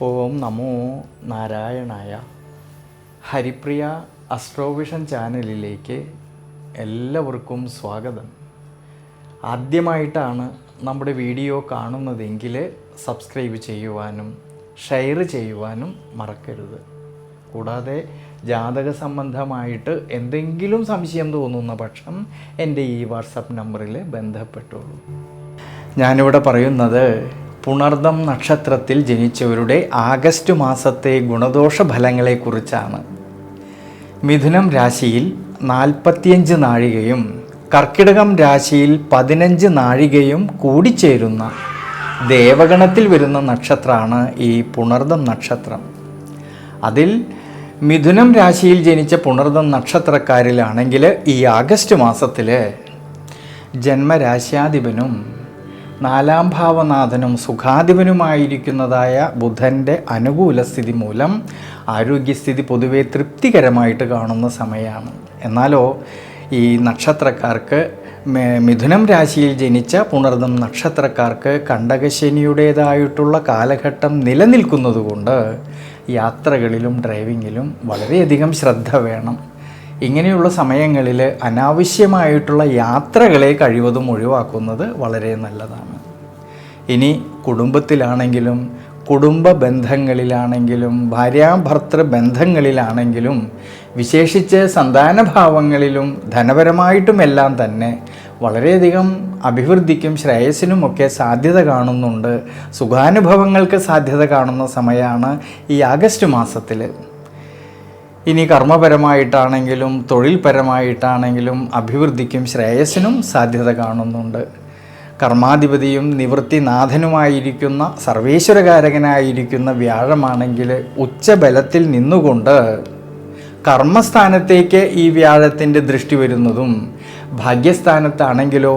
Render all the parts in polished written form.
ഓം നമോ നാരായണായ. ഹരിപ്രിയ അസ്ട്രോവിഷൻ ചാനലിലേക്ക് എല്ലാവർക്കും സ്വാഗതം. ആദ്യമായിട്ടാണ് നമ്മുടെ വീഡിയോ കാണുന്നതെങ്കിൽ സബ്സ്ക്രൈബ് ചെയ്യുവാനും ഷെയർ ചെയ്യുവാനും മറക്കരുത്. കൂടാതെ ജാതക സംബന്ധമായിട്ട് എന്തെങ്കിലും സംശയം തോന്നുന്ന പക്ഷം എൻ്റെ ഈ വാട്സപ്പ് നമ്പറിൽ ബന്ധപ്പെട്ടോളൂ. ഞാനിവിടെ പറയുന്നത് പുണർദം നക്ഷത്രത്തിൽ ജനിച്ചവരുടെ ആഗസ്റ്റ് മാസത്തെ ഗുണദോഷ ഫലങ്ങളെക്കുറിച്ചാണ്. മിഥുനം രാശിയിൽ 45 നാഴികയും കർക്കിടകം രാശിയിൽ 15 നാഴികയും കൂടിച്ചേരുന്ന ദേവഗണത്തിൽ വരുന്ന നക്ഷത്രമാണ് ഈ പുണർദം നക്ഷത്രം. അതിൽ മിഥുനം രാശിയിൽ ജനിച്ച പുണർദം നക്ഷത്രക്കാരിലാണെങ്കിൽ ഈ ആഗസ്റ്റ് മാസത്തിൽ ജന്മരാശ്യാധിപനും 4ാം ഭാവനാഥനും സുഖാധിപനുമായിരിക്കുന്നതായ ബുധൻ്റെ അനുകൂല സ്ഥിതി മൂലം ആരോഗ്യസ്ഥിതി പൊതുവെ തൃപ്തികരമായിട്ട് കാണുന്ന സമയമാണ്. എന്നാലോ ഈ നക്ഷത്രക്കാർക്ക് മിഥുനം രാശിയിൽ ജനിച്ച പുണർദം നക്ഷത്രക്കാർക്ക് കണ്ടകശനിയുടേതായിട്ടുള്ള കാലഘട്ടം നിലനിൽക്കുന്നതുകൊണ്ട് യാത്രകളിലും ഡ്രൈവിങ്ങിലും വളരെയധികം ശ്രദ്ധ വേണം. ഇങ്ങനെയുള്ള സമയങ്ങളിൽ അനാവശ്യമായിട്ടുള്ള യാത്രകളെ കഴിവതും ഒഴിവാക്കുന്നത് വളരെ നല്ലതാണ്. ഇനി കുടുംബത്തിലാണെങ്കിലും കുടുംബ ബന്ധങ്ങളിലാണെങ്കിലും ഭാര്യാഭർത്തൃ ബന്ധങ്ങളിലാണെങ്കിലും വിശേഷിച്ച് സന്താനഭാവങ്ങളിലും ധനപരമായിട്ടുമെല്ലാം തന്നെ വളരെയധികം അഭിവൃദ്ധിക്കും ശ്രേയസ്സിനുമൊക്കെ സാധ്യത കാണുന്നുണ്ട്. സുഖാനുഭവങ്ങൾക്ക് സാധ്യത കാണുന്ന സമയമാണ് ഈ ആഗസ്റ്റ് മാസത്തിൽ. ഇനി കർമ്മപരമായിട്ടാണെങ്കിലും തൊഴിൽപരമായിട്ടാണെങ്കിലും അഭിവൃദ്ധിക്കും ശ്രേയസ്സിനും സാധ്യത കാണുന്നുണ്ട്. കർമാധിപതിയും നിവൃത്തിനാഥനുമായിരിക്കുന്ന സർവേശ്വരകാരകനായിരിക്കുന്ന വ്യാഴമാണെങ്കിൽ ഉച്ചബലത്തിൽ നിന്നുകൊണ്ട് കർമ്മസ്ഥാനത്തേക്ക് ഈ വ്യാഴത്തിൻ്റെ ദൃഷ്ടി വരുന്നതും ഭാഗ്യസ്ഥാനത്താണെങ്കിലോ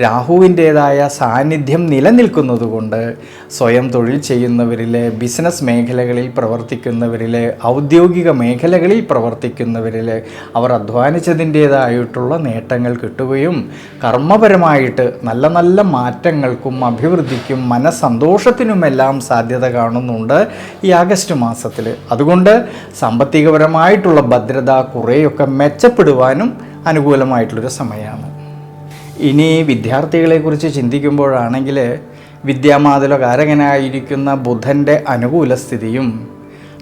രാഹുവിൻ്റേതായ സാന്നിധ്യം നിലനിൽക്കുന്നതുകൊണ്ട് സ്വയം തൊഴിൽ ചെയ്യുന്നവരിൽ, ബിസിനസ് മേഖലകളിൽ പ്രവർത്തിക്കുന്നവരിൽ, ഔദ്യോഗിക മേഖലകളിൽ പ്രവർത്തിക്കുന്നവരിൽ അവർ അധ്വാനിച്ചതിൻ്റേതായിട്ടുള്ള നേട്ടങ്ങൾ കിട്ടുകയും കർമ്മപരമായിട്ട് നല്ല നല്ല മാറ്റങ്ങൾക്കും അഭിവൃദ്ധിക്കും മനസ്സന്തോഷത്തിനുമെല്ലാം സാധ്യത കാണുന്നുണ്ട് ഈ ആഗസ്റ്റ് മാസത്തിൽ. അതുകൊണ്ട് സാമ്പത്തികപരമായിട്ടുള്ള ഭദ്രത കുറേയൊക്കെ മെച്ചപ്പെടുവാനും അനുകൂലമായിട്ടുള്ളൊരു സമയമാണ്. ഇനി വിദ്യാർത്ഥികളെക്കുറിച്ച് ചിന്തിക്കുമ്പോഴാണെങ്കിൽ വിദ്യാമാതുലകാരകനായിരിക്കുന്ന ബുധൻ്റെ അനുകൂല സ്ഥിതിയും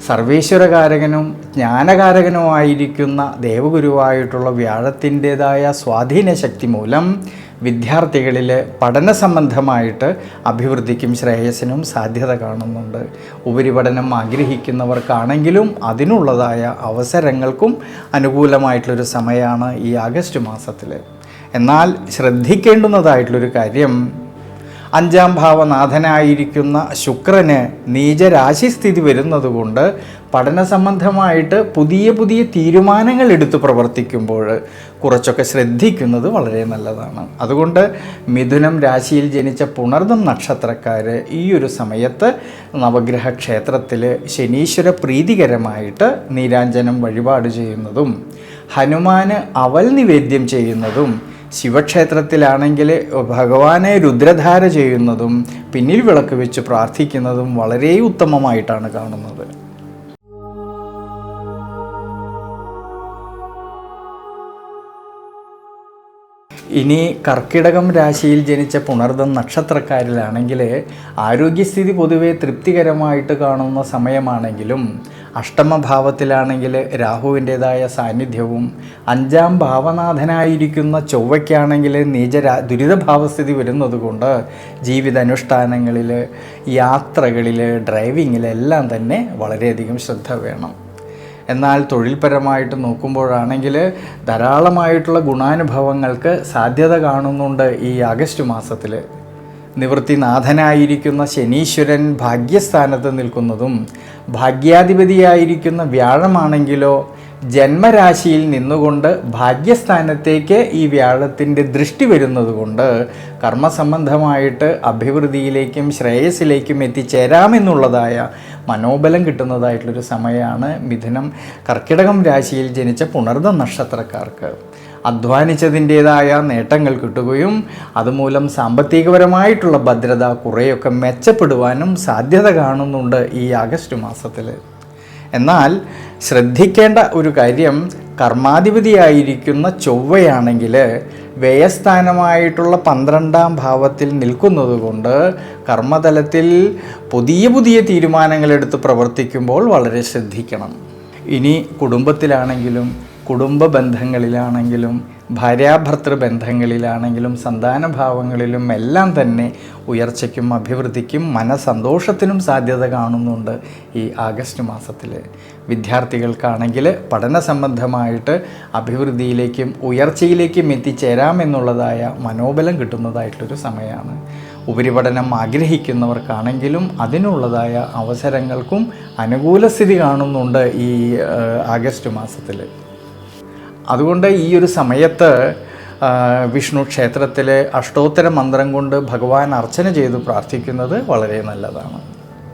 സർവേശ്വരകാരകനും ജ്ഞാനകാരകനുമായിരിക്കുന്ന ദേവഗുരുവായിട്ടുള്ള വ്യാഴത്തിൻ്റേതായ സ്വാധീന ശക്തി മൂലം വിദ്യാർത്ഥികളിൽ പഠന സംബന്ധമായിട്ട് അഭിവൃദ്ധിക്കും ശ്രേയസ്സിനും സാധ്യത കാണുന്നുണ്ട്. ഉപരിപഠനം ആഗ്രഹിക്കുന്നവർക്കാണെങ്കിലും അതിനുള്ളതായ അവസരങ്ങൾക്കും അനുകൂലമായിട്ടുള്ളൊരു സമയമാണ് ഈ ആഗസ്റ്റ് മാസത്തിൽ. എന്നാൽ ശ്രദ്ധിക്കേണ്ടുന്നതായിട്ടുള്ളൊരു കാര്യം 5ാം ഭാവനാഥനായിരിക്കുന്ന ശുക്രന് നീചരാശിസ്ഥിതി വരുന്നതുകൊണ്ട് പഠന സംബന്ധമായിട്ട് പുതിയ പുതിയ തീരുമാനങ്ങൾ എടുത്ത് പ്രവർത്തിക്കുമ്പോൾ കുറച്ചൊക്കെ ശ്രദ്ധിക്കുന്നത് വളരെ നല്ലതാണ്. അതുകൊണ്ട് മിഥുനം രാശിയിൽ ജനിച്ച പുണർദം നക്ഷത്രക്കാർ ഈ ഒരു സമയത്ത് നവഗ്രഹ ക്ഷേത്രത്തിൽ ശനീശ്വര പ്രീതികരമായിട്ട് നീരാഞ്ജനം വഴിപാട് ചെയ്യുന്നതും ഹനുമാന് അവൽ നിവേദ്യം ചെയ്യുന്നതും ശിവക്ഷേത്രത്തിലാണെങ്കിൽ ഭഗവാനെ രുദ്രധാര ചെയ്യുന്നതും പിന്നിൽ വിളക്ക് വെച്ച് പ്രാർത്ഥിക്കുന്നതും വളരെ ഉത്തമമായിട്ടാണ് കാണുന്നത്. ഇനി കർക്കിടകം രാശിയിൽ ജനിച്ച പുണർദം നക്ഷത്രക്കാരിലാണെങ്കിൽ ആരോഗ്യസ്ഥിതി പൊതുവെ തൃപ്തികരമായിട്ട് കാണുന്ന സമയമാണെങ്കിലും അഷ്ടമഭാവത്തിലാണെങ്കിൽ രാഹുവിൻ്റേതായ സാന്നിധ്യവും 5ാം ഭാവനാഥനായിരിക്കുന്ന ചൊവ്വയ്ക്കാണെങ്കിൽ ദുരിതഭാവസ്ഥിതി വരുന്നതുകൊണ്ട് ജീവിതാനുഷ്ഠാനങ്ങളിൽ, യാത്രകളിൽ, ഡ്രൈവിങ്ങിലെല്ലാം തന്നെ വളരെയധികം ശ്രദ്ധ വേണം. എന്നാൽ തൊഴിൽപരമായിട്ട് നോക്കുമ്പോഴാണെങ്കിൽ ധാരാളമായിട്ടുള്ള ഗുണാനുഭവങ്ങൾക്ക് സാധ്യത കാണുന്നുണ്ട് ഈ ആഗസ്റ്റ് മാസത്തിൽ. നിവൃത്തിനാഥനായിരിക്കുന്ന ശനീശ്വരൻ ഭാഗ്യസ്ഥാനത്ത് നിൽക്കുന്നതും ഭാഗ്യാധിപതിയായിരിക്കുന്ന വ്യാഴമാണെങ്കിലോ ജന്മരാശിയിൽ നിന്നുകൊണ്ട് ഭാഗ്യസ്ഥാനത്തേക്ക് ഈ വ്യാഴത്തിൻ്റെ ദൃഷ്ടി വരുന്നതുകൊണ്ട് കർമ്മസംബന്ധമായിട്ട് അഭിവൃദ്ധിയിലേക്കും ശ്രേയസ്സിലേക്കും എത്തിച്ചേരാമെന്നുള്ളതായ മനോബലം കിട്ടുന്നതായിട്ടുള്ളൊരു സമയമാണ് മിഥുനം കർക്കിടകം രാശിയിൽ ജനിച്ച പുണർദം നക്ഷത്രക്കാർക്ക്. അധ്വാനിച്ചതിൻ്റേതായ നേട്ടങ്ങൾ കിട്ടുകയും അതുമൂലം സാമ്പത്തികപരമായിട്ടുള്ള ഭദ്രത കുറേയൊക്കെ മെച്ചപ്പെടുവാനും സാധ്യത കാണുന്നുണ്ട് ഈ ആഗസ്റ്റ് മാസത്തിൽ. എന്നാൽ ശ്രദ്ധിക്കേണ്ട ഒരു കാര്യം, കർമാധിപതിയായിരിക്കുന്ന ചൊവ്വയാണെങ്കിൽ വ്യയസ്ഥാനമായിട്ടുള്ള 12ാം ഭാവത്തിൽ നിൽക്കുന്നത് കൊണ്ട് കർമ്മതലത്തിൽ പുതിയ പുതിയ തീരുമാനങ്ങളെടുത്ത് പ്രവർത്തിക്കുമ്പോൾ വളരെ ശ്രദ്ധിക്കണം. ഇനി കുടുംബത്തിലാണെങ്കിലും കുടുംബ ബന്ധങ്ങളിലാണെങ്കിലും ഭാര്യാഭർത്തൃ ബന്ധങ്ങളിലാണെങ്കിലും സന്താനഭാവങ്ങളിലും എല്ലാം തന്നെ ഉയർച്ചയ്ക്കും അഭിവൃദ്ധിക്കും മനസന്തോഷത്തിനും സാധ്യത കാണുന്നുണ്ട് ഈ ആഗസ്റ്റ് മാസത്തിൽ. വിദ്യാർത്ഥികൾക്കാണെങ്കിൽ പഠന സംബന്ധമായിട്ട് അഭിവൃദ്ധിയിലേക്കും ഉയർച്ചയിലേക്കും എത്തിച്ചേരാമെന്നുള്ളതായ മനോബലം കിട്ടുന്നതായിട്ടൊരു സമയമാണ്. ഉപരിപഠനം ആഗ്രഹിക്കുന്നവർക്കാണെങ്കിലും അതിനുള്ളതായ അവസരങ്ങൾക്കും അനുകൂല സ്ഥിതി കാണുന്നുണ്ട് ഈ ആഗസ്റ്റ് മാസത്തിൽ. അതുകൊണ്ട് ഈ ഒരു സമയത്ത് വിഷ്ണു ക്ഷേത്രത്തിലെ അഷ്ടോത്തര മന്ത്രം കൊണ്ട് ഭഗവാൻ അർച്ചന ചെയ്ത് പ്രാർത്ഥിക്കുന്നത് വളരെ നല്ലതാണ്.